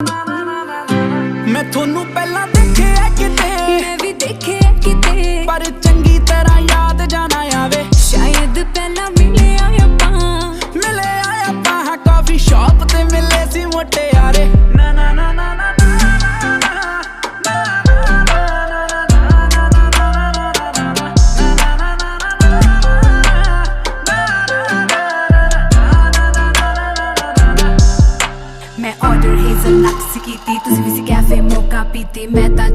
मैं थोनू पहला देखे किते, मैं भी देखे किते, पर चंगी तरह याद जाना आवे। शायद पहला मिले आया हाँ कॉफी शॉप ते मिले सी मोटे यारे। ना ना ना ना ना मैं ऑर्डर हेज़ल नट्स की थी, तुसी भी कैफे मोका पीती, मैं